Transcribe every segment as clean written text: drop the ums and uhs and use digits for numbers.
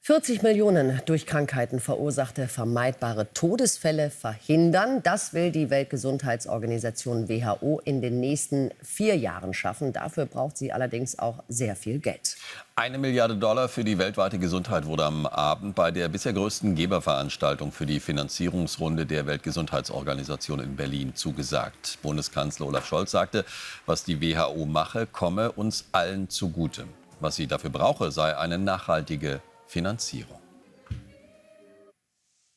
40 Millionen durch Krankheiten verursachte vermeidbare Todesfälle verhindern. Das will die Weltgesundheitsorganisation WHO in den nächsten 4 Jahren schaffen. Dafür braucht sie allerdings auch sehr viel Geld. 1 Milliarde Dollar für die weltweite Gesundheit wurde am Abend bei der bisher größten Geberveranstaltung für die Finanzierungsrunde der Weltgesundheitsorganisation in Berlin zugesagt. Bundeskanzler Olaf Scholz sagte, was die WHO mache, komme uns allen zugute. Was sie dafür brauche, sei eine nachhaltige Finanzierung.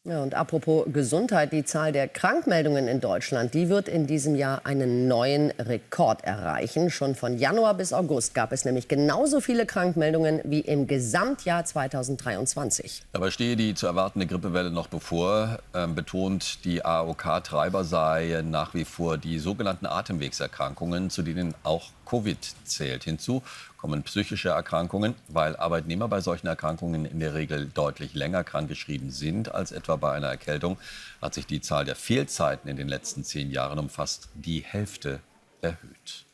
Ja, und apropos Gesundheit, die Zahl der Krankmeldungen in Deutschland, die wird in diesem Jahr einen neuen Rekord erreichen. Schon von Januar bis August gab es nämlich genauso viele Krankmeldungen wie im Gesamtjahr 2023. Dabei stehe die zu erwartende Grippewelle noch bevor. Betont, die AOK-Treiber seien nach wie vor die sogenannten Atemwegserkrankungen, zu denen auch Covid zählt. Hinzu kommen psychische Erkrankungen, weil Arbeitnehmer bei solchen Erkrankungen in der Regel deutlich länger krankgeschrieben sind als etwa bei einer Erkältung, hat sich die Zahl der Fehlzeiten in den letzten 10 Jahren um fast die Hälfte erhöht.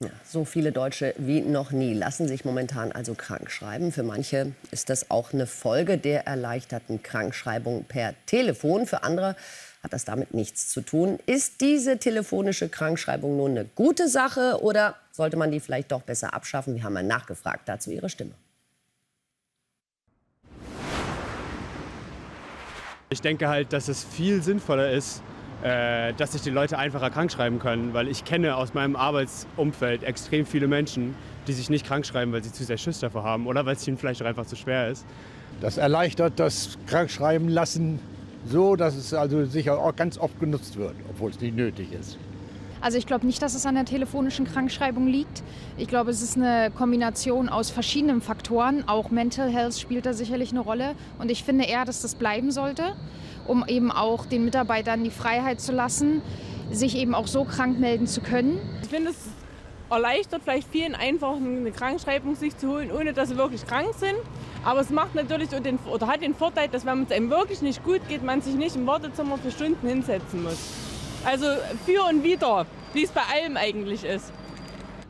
Ja, so viele Deutsche wie noch nie lassen sich momentan also krank schreiben. Für manche ist das auch eine Folge der erleichterten Krankschreibung per Telefon. Für andere hat das damit nichts zu tun. Ist diese telefonische Krankschreibung nun eine gute Sache oder sollte man die vielleicht doch besser abschaffen? Wir haben mal nachgefragt. Dazu Ihre Stimme. Ich denke halt, dass es viel sinnvoller ist, dass sich die Leute einfacher krank schreiben können, weil ich kenne aus meinem Arbeitsumfeld extrem viele Menschen, die sich nicht krank schreiben, weil sie zu sehr Schiss davor haben oder weil es ihnen vielleicht auch einfach zu schwer ist. Das erleichtert das Krankschreiben lassen so, dass es also sicher auch ganz oft genutzt wird, obwohl es nicht nötig ist. Also ich glaube nicht, dass es an der telefonischen Krankschreibung liegt. Ich glaube, es ist eine Kombination aus verschiedenen Faktoren. Auch Mental Health spielt da sicherlich eine Rolle. Und ich finde eher, dass das bleiben sollte, um eben auch den Mitarbeitern die Freiheit zu lassen, sich eben auch so krank melden zu können. Ich finde, es erleichtert vielleicht vielen einfach eine Krankschreibung sich zu holen, ohne dass sie wirklich krank sind. Aber es macht natürlich hat den Vorteil, dass wenn es einem wirklich nicht gut geht, man sich nicht im Wartezimmer für Stunden hinsetzen muss. Also für und wider, wie es bei allem eigentlich ist.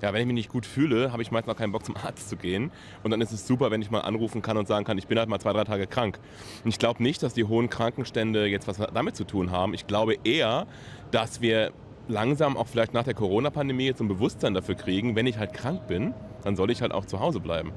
Ja, wenn ich mich nicht gut fühle, habe ich meist noch keinen Bock zum Arzt zu gehen. Und dann ist es super, wenn ich mal anrufen kann und sagen kann, ich bin halt mal 2, 3 Tage krank. Und ich glaube nicht, dass die hohen Krankenstände jetzt was damit zu tun haben. Ich glaube eher, dass wir langsam auch vielleicht nach der Corona-Pandemie jetzt ein Bewusstsein dafür kriegen, wenn ich halt krank bin, dann soll ich halt auch zu Hause bleiben.